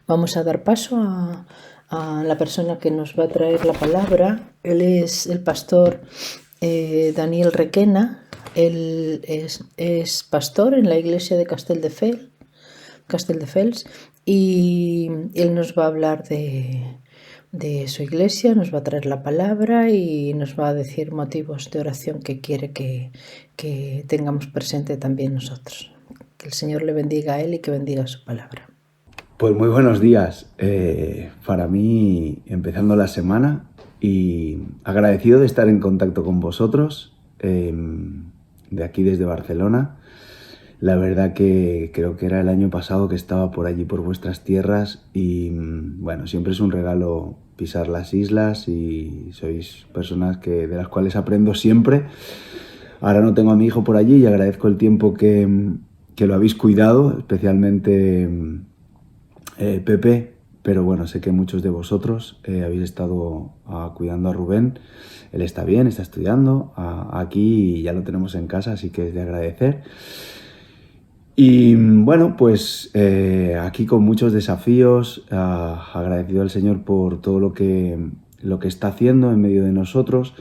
Vamos a dar paso a la persona que nos va a traer la palabra. Él es el pastor Daniel Requena. Él es pastor en la iglesia de Castelldefels, y él nos va a hablar de su iglesia, nos va a traer la palabra y nos va a decir motivos de oración que quiere que tengamos presente también nosotros. Que el Señor le bendiga a él y que bendiga su palabra. Pues muy buenos días. Para mí, empezando la semana y agradecido de estar en contacto con vosotros, de aquí desde Barcelona. La verdad que creo que era el año pasado que estaba por allí, por vuestras tierras, y bueno, siempre es un regalo pisar las islas y sois personas de las cuales aprendo siempre. Ahora no tengo a mi hijo por allí y agradezco el tiempo que lo habéis cuidado, especialmente Pepe, pero bueno, sé que muchos de vosotros habéis estado cuidando a Rubén. Él está bien, está estudiando aquí y ya lo tenemos en casa, así que es de agradecer. Y bueno, pues aquí con muchos desafíos, agradecido al Señor por todo lo que está haciendo en medio de nosotros.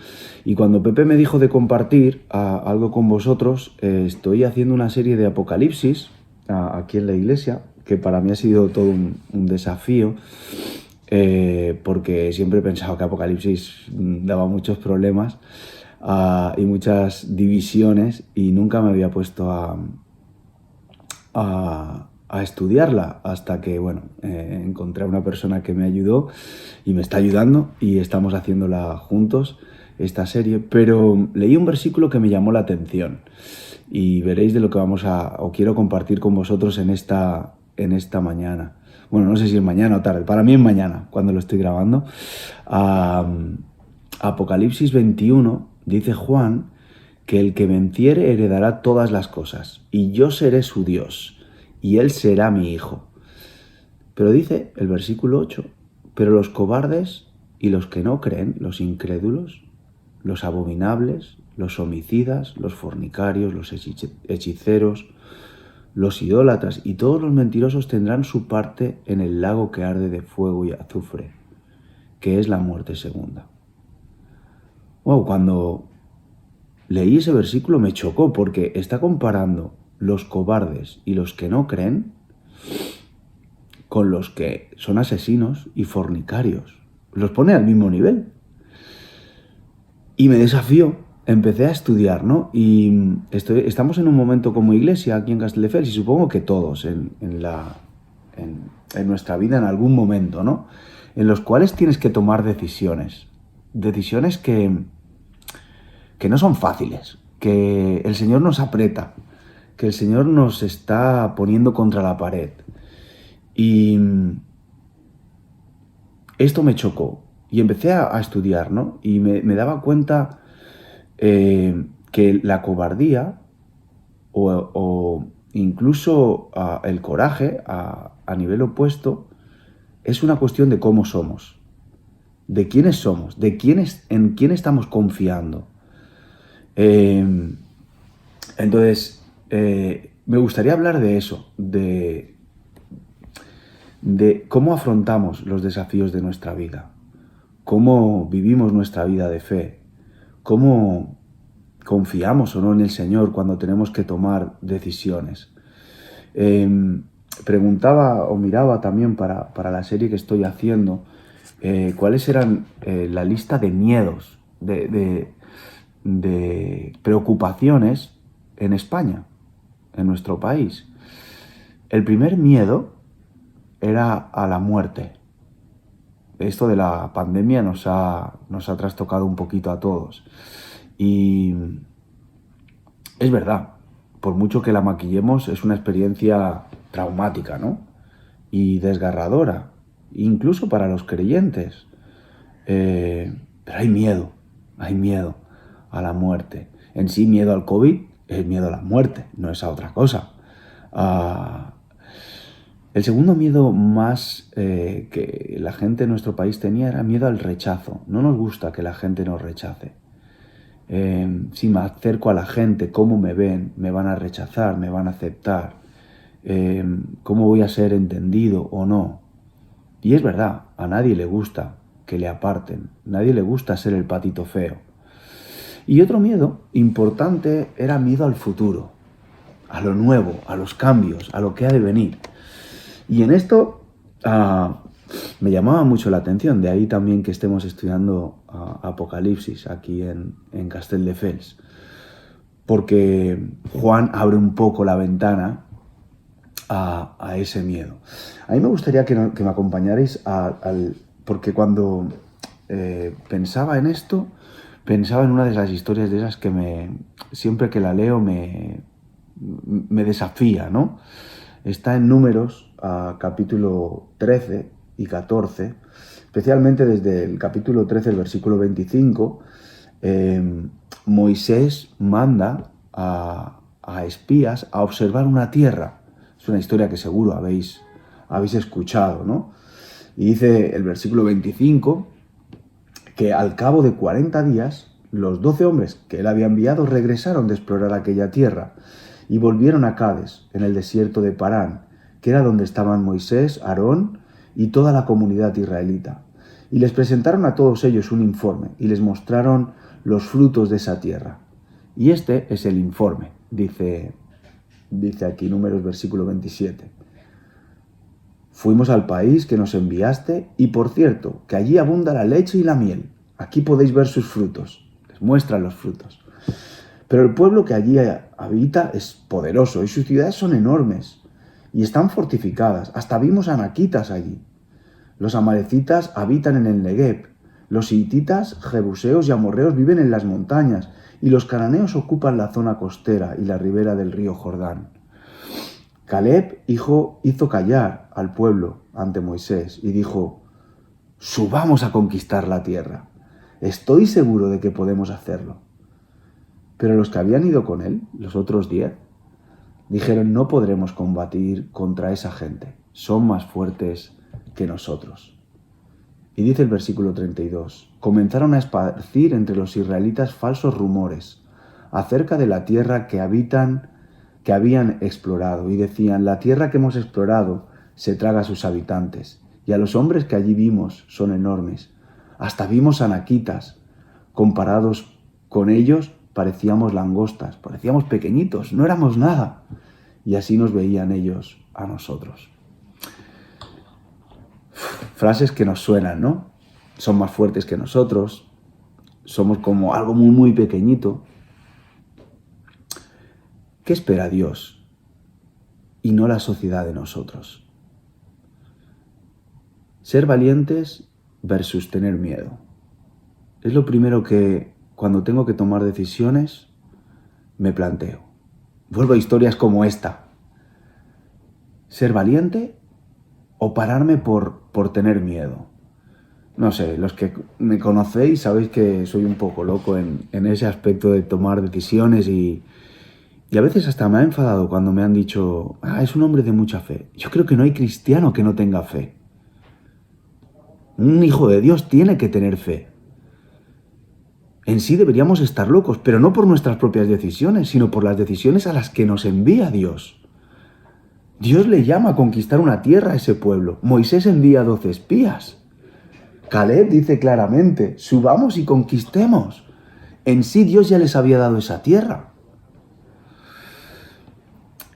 Y cuando Pepe me dijo de compartir algo con vosotros, estoy haciendo una serie de Apocalipsis aquí en la iglesia, que para mí ha sido todo un desafío, porque siempre he pensado que Apocalipsis daba muchos problemas y muchas divisiones, y nunca me había puesto a estudiarla hasta que, bueno, encontré a una persona que me ayudó y me está ayudando y estamos haciéndola juntos, esta serie. Pero leí un versículo que me llamó la atención y veréis de lo que quiero compartir con vosotros en esta mañana. Bueno, no sé si es mañana o tarde, para mí es mañana cuando lo estoy grabando. Apocalipsis 21 dice Juan que el que venciere heredará todas las cosas, y yo seré su Dios, y él será mi hijo. Pero dice el versículo 8, pero los cobardes y los que no creen, los incrédulos, los abominables, los homicidas, los fornicarios, los hechiceros, los idólatras y todos los mentirosos tendrán su parte en el lago que arde de fuego y azufre, que es la muerte segunda. Wow, cuando leí ese versículo me chocó, porque está comparando los cobardes y los que no creen con los que son asesinos y fornicarios. Los pone al mismo nivel. Y me desafió, empecé a estudiar, ¿no? Y estamos en un momento como iglesia aquí en Castelldefels, y supongo que todos en nuestra vida en algún momento, ¿no? En los cuales tienes que tomar decisiones que no son fáciles, que el Señor nos aprieta, que el Señor nos está poniendo contra la pared. Y esto me chocó y empecé a estudiar, ¿no? Y me daba cuenta que la cobardía o incluso el coraje a nivel opuesto es una cuestión de cómo somos, de quiénes somos, en quién estamos confiando. Entonces, me gustaría hablar de eso, de cómo afrontamos los desafíos de nuestra vida, cómo vivimos nuestra vida de fe, cómo confiamos o no en el Señor cuando tenemos que tomar decisiones. Preguntaba o miraba también para la serie que estoy haciendo cuáles eran la lista de miedos, de preocupaciones en España, en nuestro país. El primer miedo era a la muerte. Esto de la pandemia nos ha trastocado un poquito a todos. Y es verdad, por mucho que la maquillemos, es una experiencia traumática, ¿no? Y desgarradora, incluso para los creyentes. Pero hay miedo a la muerte. En sí, miedo al COVID es miedo a la muerte, no es a otra cosa. El segundo miedo más que la gente en nuestro país tenía era miedo al rechazo. No nos gusta que la gente nos rechace. Si me acerco a la gente, ¿cómo me ven? ¿Me van a rechazar? ¿Me van a aceptar? ¿Cómo voy a ser entendido o no? Y es verdad, a nadie le gusta que le aparten, a nadie le gusta ser el patito feo. Y otro miedo importante era miedo al futuro, a lo nuevo, a los cambios, a lo que ha de venir. Y en esto me llamaba mucho la atención, de ahí también que estemos estudiando Apocalipsis aquí en Castelldefels, porque Juan abre un poco la ventana a ese miedo. A mí me gustaría que me acompañarais porque cuando pensaba en esto, pensaba en una de las historias de esas que siempre que la leo me desafía, ¿no? Está en Números, capítulo 13 y 14, especialmente desde el capítulo 13, el versículo 25, Moisés manda a espías a observar una tierra. Es una historia que seguro habéis escuchado, ¿no? Y dice el versículo 25 que al cabo de 40 días, los 12 hombres que él había enviado regresaron de explorar aquella tierra y volvieron a Cades, en el desierto de Parán, que era donde estaban Moisés, Aarón y toda la comunidad israelita. Y les presentaron a todos ellos un informe y les mostraron los frutos de esa tierra. Y este es el informe, dice aquí Números versículo 27. Fuimos al país que nos enviaste y, por cierto, que allí abunda la leche y la miel. Aquí podéis ver sus frutos. Les muestran los frutos. Pero el pueblo que allí habita es poderoso y sus ciudades son enormes y están fortificadas. Hasta vimos anaquitas allí. Los amalecitas habitan en el Negev. Los hititas, jebuseos y amorreos viven en las montañas y los cananeos ocupan la zona costera y la ribera del río Jordán. Caleb hizo callar al pueblo ante Moisés y dijo: subamos a conquistar la tierra. Estoy seguro de que podemos hacerlo. Pero los que habían ido con él, los otros 10, dijeron: no podremos combatir contra esa gente. Son más fuertes que nosotros. Y dice el versículo 32, comenzaron a esparcir entre los israelitas falsos rumores acerca de la tierra que habían explorado, y decían: la tierra que hemos explorado se traga a sus habitantes, y a los hombres que allí vimos son enormes. Hasta vimos anaquitas. Comparados con ellos parecíamos langostas, parecíamos pequeñitos, no éramos nada. Y así nos veían ellos a nosotros. Frases que nos suenan, ¿no? Son más fuertes que nosotros, somos como algo muy, muy pequeñito. ¿Qué espera Dios y no la sociedad de nosotros? Ser valientes versus tener miedo. Es lo primero que, cuando tengo que tomar decisiones, me planteo. Vuelvo a historias como esta. ¿Ser valiente o pararme por tener miedo? No sé, los que me conocéis sabéis que soy un poco loco en ese aspecto de tomar decisiones y a veces hasta me ha enfadado cuando me han dicho: es un hombre de mucha fe. Yo creo que no hay cristiano que no tenga fe. Un hijo de Dios tiene que tener fe. En sí deberíamos estar locos, pero no por nuestras propias decisiones, sino por las decisiones a las que nos envía Dios. Dios le llama a conquistar una tierra a ese pueblo. Moisés envía 12 espías. Caleb dice claramente: subamos y conquistemos. En sí Dios ya les había dado esa tierra.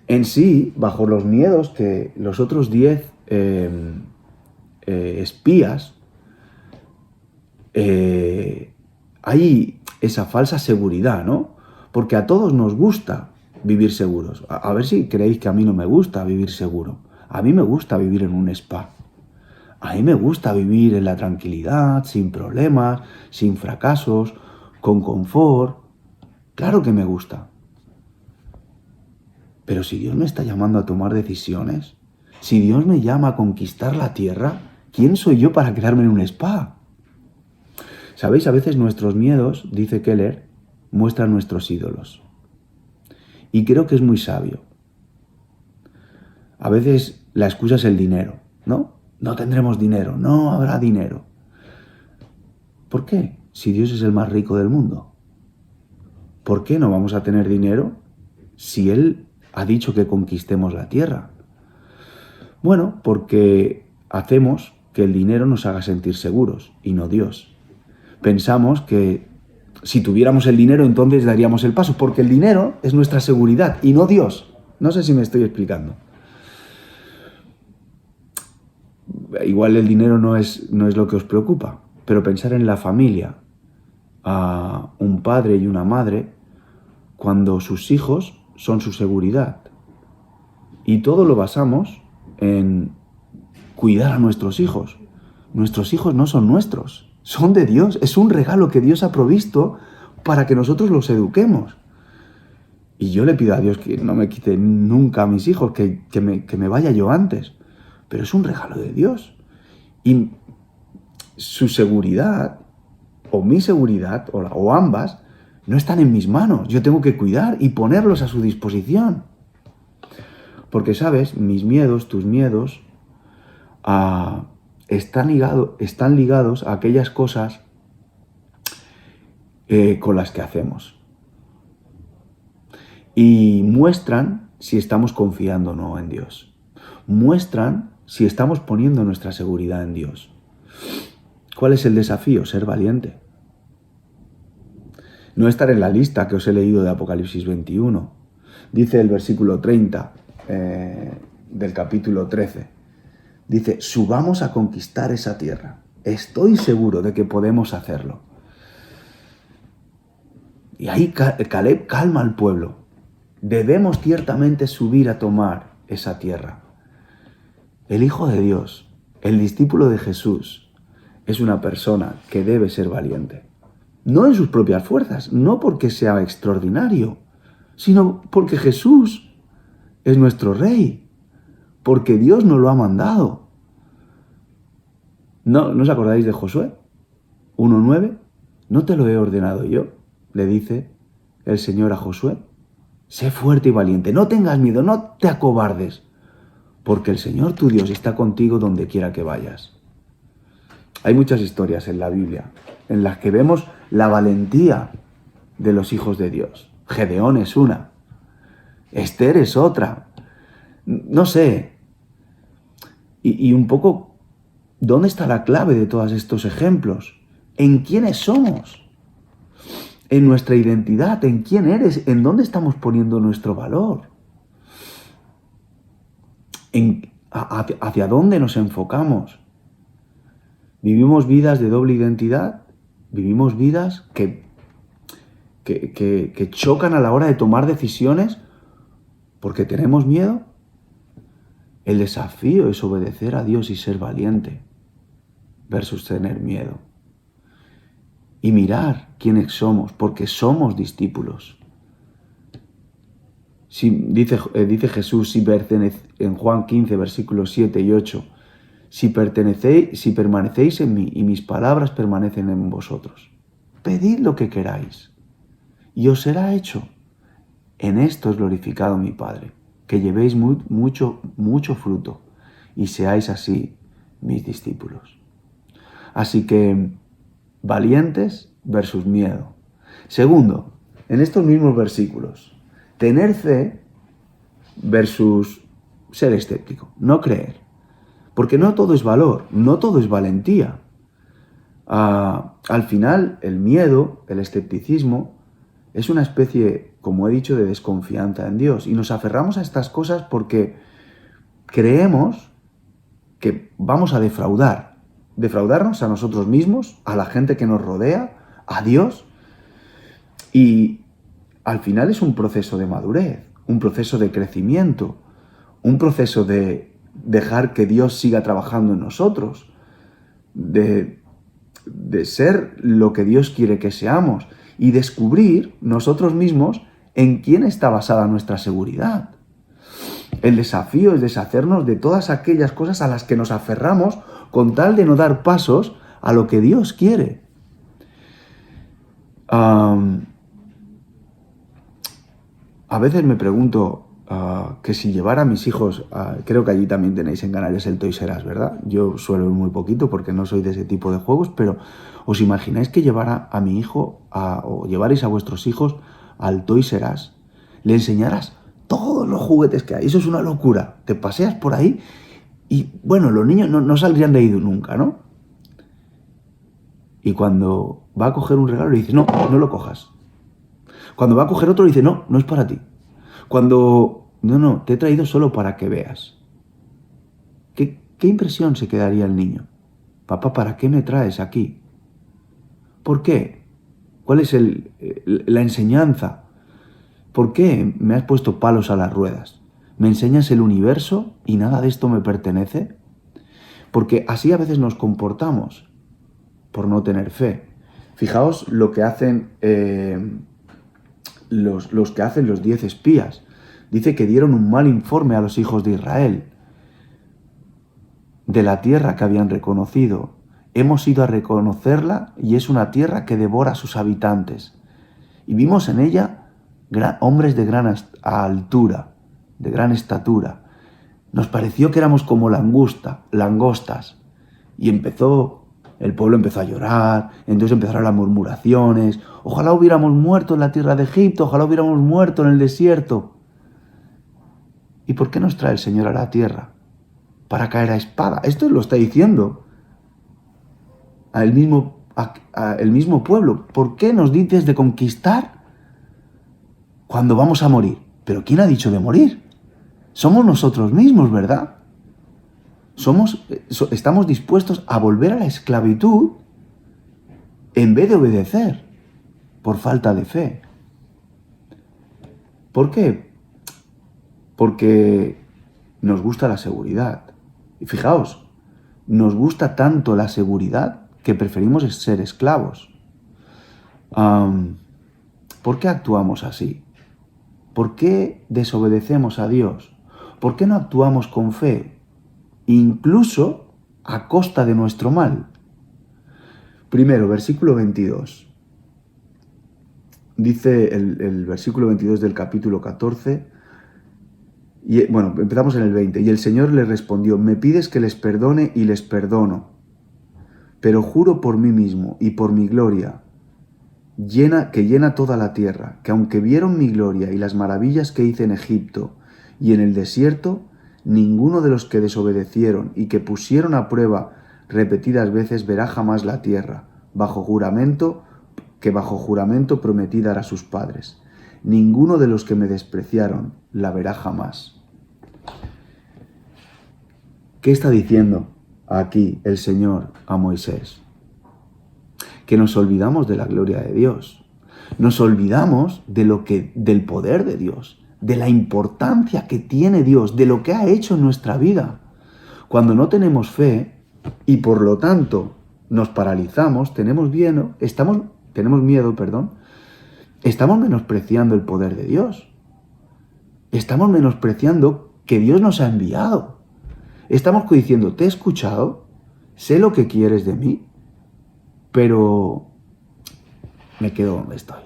En sí, bajo los miedos que los otros 10 espías, hay esa falsa seguridad, ¿no? Porque a todos nos gusta vivir seguros. A ver si creéis que a mí no me gusta vivir seguro. A mí me gusta vivir en un spa. A mí me gusta vivir en la tranquilidad, sin problemas, sin fracasos, con confort. Claro que me gusta. Pero si Dios me está llamando a tomar decisiones, si Dios me llama a conquistar la tierra, ¿quién soy yo para quedarme en un spa? ¿Sabéis? A veces nuestros miedos, dice Keller, muestran nuestros ídolos. Y creo que es muy sabio. A veces la excusa es el dinero, ¿no? No tendremos dinero, no habrá dinero. ¿Por qué? Si Dios es el más rico del mundo. ¿Por qué no vamos a tener dinero si Él ha dicho que conquistemos la tierra? Bueno, porque hacemos que el dinero nos haga sentir seguros y no Dios. Pensamos que si tuviéramos el dinero entonces daríamos el paso, porque el dinero es nuestra seguridad y no Dios. No sé si me estoy explicando. Igual el dinero no es lo que os preocupa, pero pensar en la familia, a un padre y una madre, cuando sus hijos son su seguridad. Y todo lo basamos en cuidar a nuestros hijos. Nuestros hijos no son nuestros, son de Dios. Es un regalo que Dios ha provisto para que nosotros los eduquemos. Y yo le pido a Dios que no me quite nunca a mis hijos, que me vaya yo antes. Pero es un regalo de Dios. Y su seguridad, o mi seguridad, o ambas, no están en mis manos. Yo tengo que cuidar y ponerlos a su disposición. Porque, ¿sabes? Mis miedos, tus miedos, están ligados a aquellas cosas con las que hacemos. Y muestran si estamos confiando o no en Dios. Muestran si estamos poniendo nuestra seguridad en Dios. ¿Cuál es el desafío? Ser valiente. No estar en la lista que os he leído de Apocalipsis 21. Dice el versículo 30 del capítulo 13. Dice, subamos a conquistar esa tierra. Estoy seguro de que podemos hacerlo. Y ahí Caleb calma al pueblo. Debemos ciertamente subir a tomar esa tierra. El Hijo de Dios, el discípulo de Jesús, es una persona que debe ser valiente. No en sus propias fuerzas, no porque sea extraordinario, sino porque Jesús es nuestro Rey, porque Dios nos lo ha mandado. ¿No os acordáis de Josué 1:9? ¿No te lo he ordenado yo?, le dice el Señor a Josué. Sé fuerte y valiente, no tengas miedo, no te acobardes, porque el Señor tu Dios está contigo donde quiera que vayas. Hay muchas historias en la Biblia en las que vemos la valentía de los hijos de Dios. Gedeón es una, Esther es otra, no sé. Y un poco, ¿dónde está la clave de todos estos ejemplos? ¿En quiénes somos? En nuestra identidad, ¿en quién eres? ¿En dónde estamos poniendo nuestro valor? ¿Hacia dónde nos enfocamos? ¿Vivimos vidas de doble identidad? ¿Vivimos vidas que chocan a la hora de tomar decisiones porque tenemos miedo? El desafío es obedecer a Dios y ser valiente versus tener miedo. Y mirar quiénes somos, porque somos discípulos. Dice Jesús en Juan 15, versículos 7 y 8, si permanecéis en mí y mis palabras permanecen en vosotros, pedid lo que queráis y os será hecho. En esto es glorificado mi Padre, que llevéis mucho fruto y seáis así mis discípulos. Así que, valientes versus miedo. Segundo, en estos mismos versículos, tener fe versus ser escéptico, no creer. Porque no todo es valor, no todo es valentía. Al final, el miedo, el escepticismo, es una especie, como he dicho, de desconfianza en Dios. Y nos aferramos a estas cosas porque creemos que vamos a defraudarnos a nosotros mismos, a la gente que nos rodea, a Dios. Y al final es un proceso de madurez, un proceso de crecimiento, un proceso de dejar que Dios siga trabajando en nosotros, de ser lo que Dios quiere que seamos y descubrir nosotros mismos en quién está basada nuestra seguridad. El desafío es deshacernos de todas aquellas cosas a las que nos aferramos con tal de no dar pasos a lo que Dios quiere. A veces me pregunto que si llevar a mis hijos, creo que allí también tenéis en Canarias el Toys R Us, ¿verdad? Yo suelo ir muy poquito porque no soy de ese tipo de juegos, pero ¿os imagináis que llevara a mi hijo o llevarais a vuestros hijos al Toys R Us? Le enseñarás todos los juguetes que hay. Eso es una locura. Te paseas por ahí Y bueno, los niños no saldrían de ahí nunca, ¿no? Y cuando va a coger un regalo le dice, no, no lo cojas. Cuando va a coger otro le dice, no, no es para ti. Cuando, no, te he traído solo para que veas. ¿Qué impresión se quedaría el niño? Papá, ¿para qué me traes aquí? ¿Por qué? ¿Cuál es la enseñanza? ¿Por qué me has puesto palos a las ruedas? ¿Me enseñas el universo y nada de esto me pertenece? Porque así a veces nos comportamos por no tener fe. Fijaos lo que hacen los que hacen los 10 espías. Dice que dieron un mal informe a los hijos de Israel de la tierra que habían reconocido. Hemos ido a reconocerla y es una tierra que devora a sus habitantes. Y vimos en ella hombres de gran altura, de gran estatura. Nos pareció que éramos como langostas. Y el pueblo empezó a llorar, entonces empezaron las murmuraciones. Ojalá hubiéramos muerto en la tierra de Egipto, ojalá hubiéramos muerto en el desierto. ¿Y por qué nos trae el Señor a la tierra? Para caer a espada. Esto lo está diciendo el mismo pueblo. ¿Por qué nos dices de conquistar cuando vamos a morir? ¿Pero quién ha dicho de morir? Somos nosotros mismos, ¿verdad? Estamos dispuestos a volver a la esclavitud en vez de obedecer por falta de fe. ¿Por qué? Porque nos gusta la seguridad. Y fijaos, nos gusta tanto la seguridad que preferimos ser esclavos. ¿Por qué actuamos así? ¿Por qué desobedecemos a Dios? ¿Por qué no actuamos con fe? Incluso a costa de nuestro mal. Primero, versículo 22. Dice el versículo 22 del capítulo 14. Empezamos en el 20. Y el Señor le respondió, me pides que les perdone y les perdono. Pero juro por mí mismo y por mi gloria, que llena toda la tierra, que aunque vieron mi gloria y las maravillas que hice en Egipto y en el desierto, ninguno de los que desobedecieron y que pusieron a prueba repetidas veces verá jamás la tierra, bajo juramento prometí dar a sus padres. Ninguno de los que me despreciaron la verá jamás. ¿Qué está diciendo aquí el Señor a Moisés? Que nos olvidamos de la gloria de Dios. Nos olvidamos del poder de Dios, de la importancia que tiene Dios, de lo que ha hecho en nuestra vida. Cuando no tenemos fe y por lo tanto nos paralizamos, tenemos miedo, estamos menospreciando el poder de Dios. Estamos menospreciando que Dios nos ha enviado. Estamos diciendo, te he escuchado, sé lo que quieres de mí, pero me quedo donde estoy.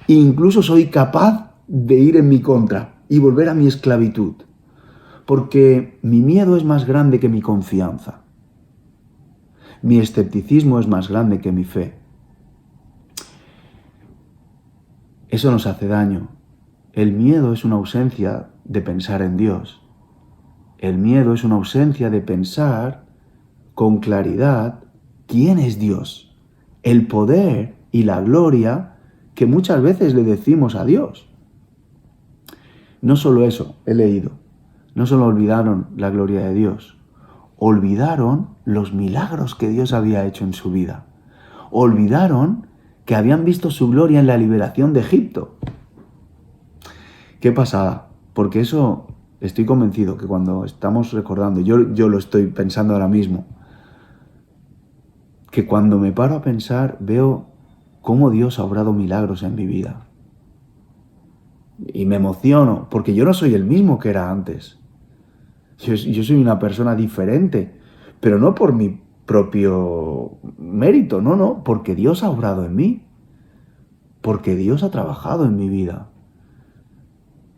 E incluso soy capaz de ir en mi contra y volver a mi esclavitud, porque mi miedo es más grande que mi confianza. Mi escepticismo es más grande que mi fe. Eso nos hace daño. El miedo es una ausencia de pensar en Dios. El miedo es una ausencia de pensar con claridad quién es Dios, el poder y la gloria que muchas veces le decimos a Dios. No solo eso, he leído, no solo olvidaron la gloria de Dios, olvidaron los milagros que Dios había hecho en su vida. Olvidaron que habían visto su gloria en la liberación de Egipto. Qué pasada, porque eso estoy convencido que cuando estamos recordando, yo lo estoy pensando ahora mismo, que cuando me paro a pensar veo cómo Dios ha obrado milagros en mi vida. Y me emociono, porque yo no soy el mismo que era antes. Yo soy una persona diferente, pero no por mi propio mérito, no, porque Dios ha obrado en mí, porque Dios ha trabajado en mi vida,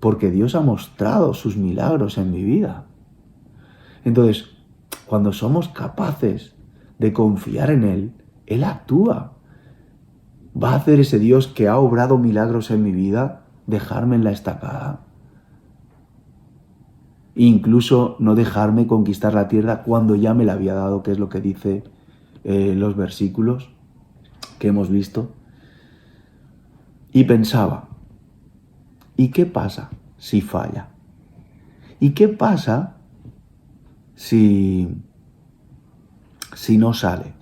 porque Dios ha mostrado sus milagros en mi vida. Entonces, cuando somos capaces de confiar en Él, Él actúa. ¿Va a hacer ese Dios que ha obrado milagros en mi vida dejarme en la estacada? incluso no dejarme conquistar la tierra cuando ya me la había dado, que es lo que dice los versículos que hemos visto. Y pensaba, ¿y qué pasa si falla? ¿Y qué pasa si no sale?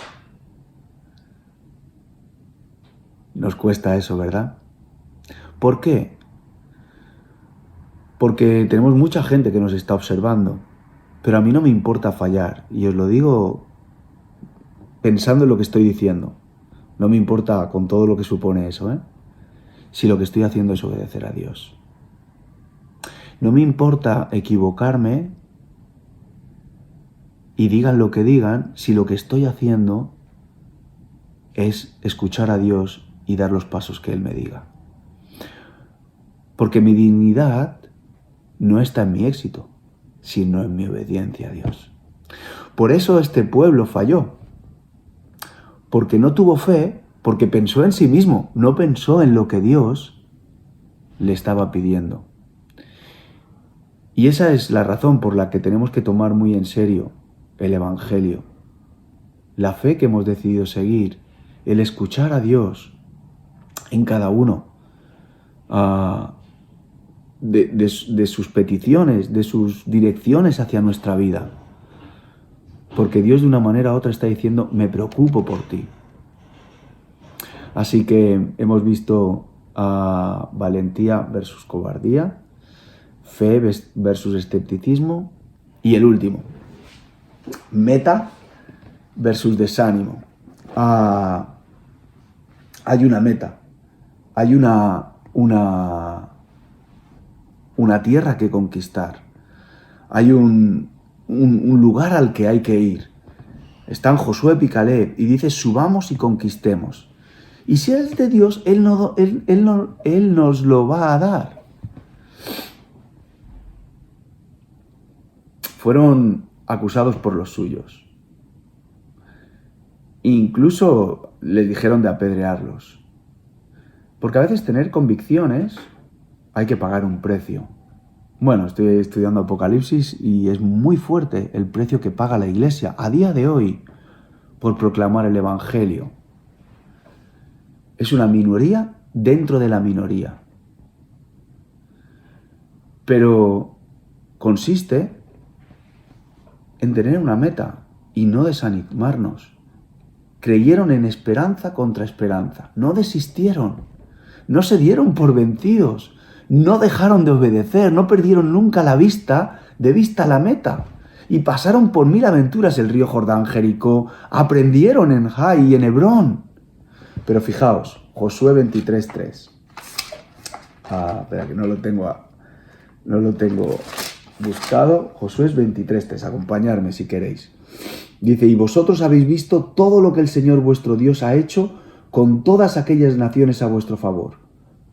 Nos cuesta eso, ¿verdad? ¿Por qué? Porque tenemos mucha gente que nos está observando, pero a mí no me importa fallar, y os lo digo pensando en lo que estoy diciendo. No me importa con todo lo que supone eso, si lo que estoy haciendo es obedecer a Dios. No me importa equivocarme y digan lo que digan si lo que estoy haciendo es escuchar a Dios y dar los pasos que Él me diga. Porque mi dignidad no está en mi éxito, sino en mi obediencia a Dios. Por eso este pueblo falló. Porque no tuvo fe, porque pensó en sí mismo, no pensó en lo que Dios le estaba pidiendo. Y esa es la razón por la que tenemos que tomar muy en serio el Evangelio. La fe que hemos decidido seguir, el escuchar a Dios en cada uno de sus peticiones, de sus direcciones hacia nuestra vida. Porque Dios de una manera u otra está diciendo, me preocupo por ti. Así que hemos visto valentía versus cobardía, fe versus escepticismo y el último, meta versus desánimo. Hay una meta, hay una tierra que conquistar, hay un lugar al que hay que ir. Están Josué y Caleb y dice, subamos y conquistemos. Y si es de Dios, Él nos lo va a dar. Fueron acusados por los suyos. Incluso les dijeron de apedrearlos. Porque a veces tener convicciones hay que pagar un precio. Bueno, estoy estudiando Apocalipsis y es muy fuerte el precio que paga la Iglesia a día de hoy por proclamar el Evangelio. Es una minoría dentro de la minoría. Pero consiste en tener una meta y no desanimarnos. Creyeron en esperanza contra esperanza. No desistieron. No se dieron por vencidos. No dejaron de obedecer. No perdieron nunca de vista la meta. Y pasaron por 1000 aventuras el río Jordán, Jericó. Aprendieron en Jai y en Hebrón. Pero fijaos, Josué 23:3. Espera que no lo tengo buscado. Josué 23:3. Acompañarme si queréis. Dice, y vosotros habéis visto todo lo que el Señor vuestro Dios ha hecho con todas aquellas naciones a vuestro favor,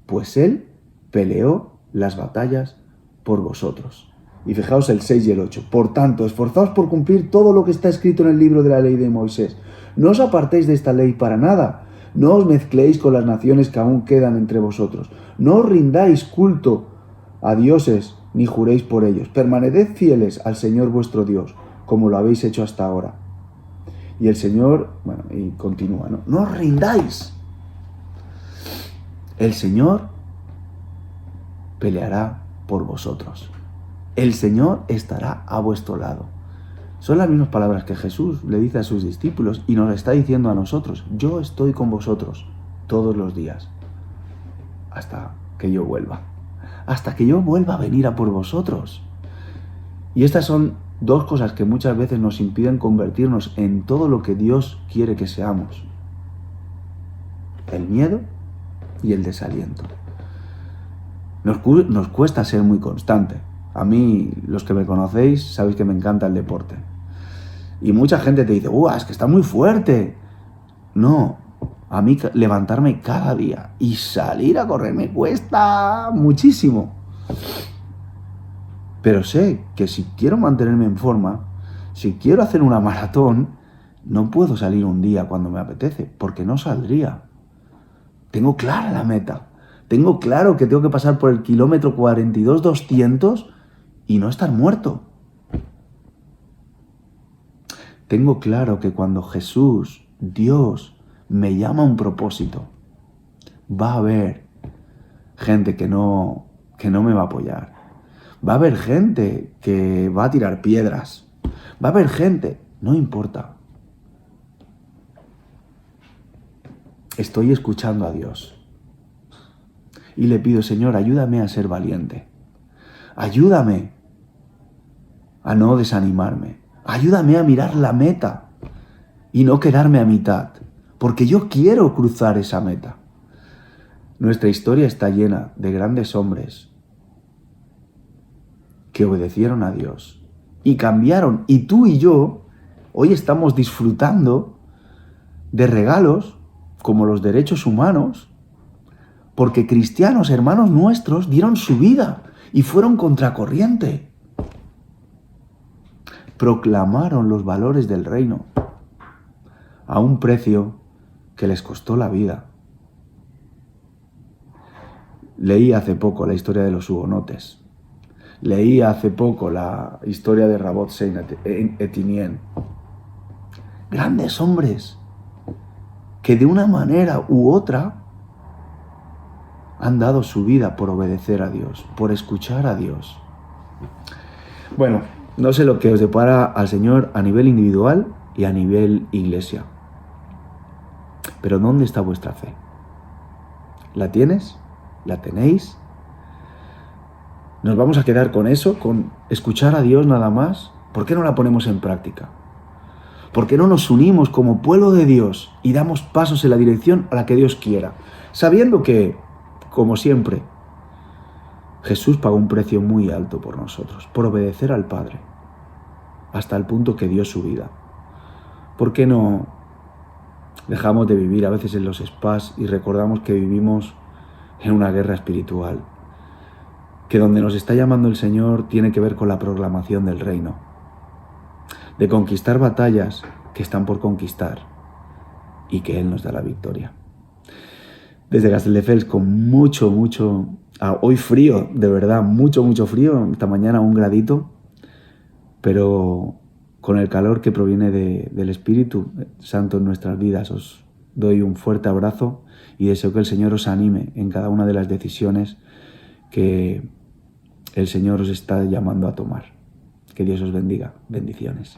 pues Él peleó las batallas por vosotros. Y fijaos el 6 y el 8. Por tanto, esforzaos por cumplir todo lo que está escrito en el libro de la ley de Moisés. No os apartéis de esta ley para nada. No os mezcléis con las naciones que aún quedan entre vosotros. No os rindáis culto a dioses ni juréis por ellos. Permaneced fieles al Señor vuestro Dios, como lo habéis hecho hasta ahora. Y el Señor, y continúa, no os rindáis. El Señor peleará por vosotros. El Señor estará a vuestro lado. Son las mismas palabras que Jesús le dice a sus discípulos y nos está diciendo a nosotros. Yo estoy con vosotros todos los días hasta que yo vuelva. Hasta que yo vuelva a venir a por vosotros. Y estas son dos cosas que muchas veces nos impiden convertirnos en todo lo que Dios quiere que seamos. El miedo y el desaliento. Nos cuesta ser muy constante. A mí, los que me conocéis, sabéis que me encanta el deporte. Y mucha gente te dice, es que está muy fuerte. No, a mí levantarme cada día y salir a correr me cuesta muchísimo. Pero sé que si quiero mantenerme en forma, si quiero hacer una maratón, no puedo salir un día cuando me apetece, porque no saldría. Tengo clara la meta. Tengo claro que tengo que pasar por el kilómetro 42,200 y no estar muerto. Tengo claro que cuando Jesús, Dios, me llama a un propósito, va a haber gente que no me va a apoyar. Va a haber gente que va a tirar piedras. Va a haber gente, no importa. Estoy escuchando a Dios. Y le pido, Señor, ayúdame a ser valiente. Ayúdame a no desanimarme. Ayúdame a mirar la meta y no quedarme a mitad, porque yo quiero cruzar esa meta. Nuestra historia está llena de grandes hombres que obedecieron a Dios y cambiaron. Y tú y yo hoy estamos disfrutando de regalos como los derechos humanos, porque cristianos, hermanos nuestros, dieron su vida y fueron contracorriente. Proclamaron los valores del reino a un precio que les costó la vida. Leí hace poco la historia de los hugonotes. Leí hace poco la historia de Rabot Seine-Étienne. Grandes hombres que de una manera u otra han dado su vida por obedecer a Dios, por escuchar a Dios. Bueno, no sé lo que os depara al Señor a nivel individual y a nivel iglesia. Pero ¿dónde está vuestra fe? ¿La tienes? ¿La tenéis? ¿Nos vamos a quedar con eso, con escuchar a Dios nada más? ¿Por qué no la ponemos en práctica? ¿Por qué no nos unimos como pueblo de Dios y damos pasos en la dirección a la que Dios quiera? Sabiendo que, como siempre, Jesús pagó un precio muy alto por nosotros, por obedecer al Padre, hasta el punto que dio su vida. ¿Por qué no dejamos de vivir a veces en los spas y recordamos que vivimos en una guerra espiritual? Que donde nos está llamando el Señor tiene que ver con la proclamación del reino, de conquistar batallas que están por conquistar y que Él nos da la victoria. Desde Castelldefels con mucho, hoy frío, de verdad, mucho frío, esta mañana 1 gradito, pero con el calor que proviene del Espíritu Santo en nuestras vidas. Os doy un fuerte abrazo y deseo que el Señor os anime en cada una de las decisiones que el Señor os está llamando a tomar. Que Dios os bendiga. Bendiciones.